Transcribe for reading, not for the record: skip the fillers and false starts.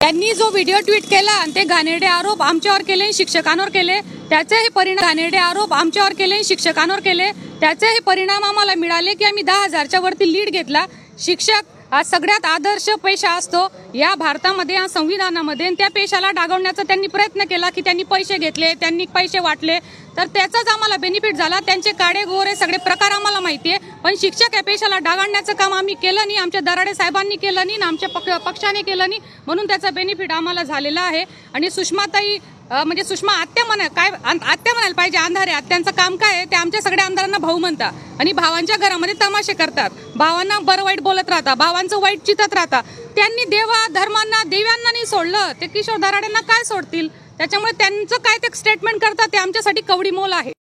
त्यांनी जो video tweet केला आणि ते घाणेरडे आरोप आमच्यावर केले, शिक्षकांवर केले, त्याचेही परिणाम घाणेरडे आरोप आमच्यावर केले, शिक्षकांवर केले, त्याचेही परिणाम आम्हाला मिळाले की आम्ही 10,000च्या वरती लीड घेतला। शिक्षक हा सगळ्यात आदर्श पेशा असतो या भारतामध्ये, या संविधानामध्ये, त्या पेशाला डागवण्याचा त्यांनी प्रयत्न केला की त्यांनी पैसे घेतले, त्यांनी पैसे वाटले, तर त्याचाच आम्हाला बेनिफिट झाला। त्यांचे काळे गोरे सगळे प्रकार आम्हाला माहिती आहे, पण शिक्षक या पेशाला डागाळण्याचं काम आम्ही केलं नाही, आमच्या दराडे साहेबांनी केलं नाही, आमच्या पक्षाने केलं नाही, म्हणून त्याचा बेनिफिट आम्हाला झालेला आहे। आणि सुषमाताई म्हणजे सुषमा आत्या म्हणायला पाहिजे, अंधारे आत्यांचं काम काय आहे ते आमच्या सगळ्या आमदारांना भाऊ म्हणतात आणि भावांच्या घरामध्ये तमाशे करतात, भावांना बरं वाईट बोलत राहतात, भावांचं वाईट चितत राहतात। त्यांनी देवा धर्मांना देव्यांना नाही सोडलं, ते किशोर दराडेंना काय सोडतील? त्याच्यामुळे त्यांचं काय ते स्टेटमेंट करतात ते आमच्यासाठी कवडी मोल आहे।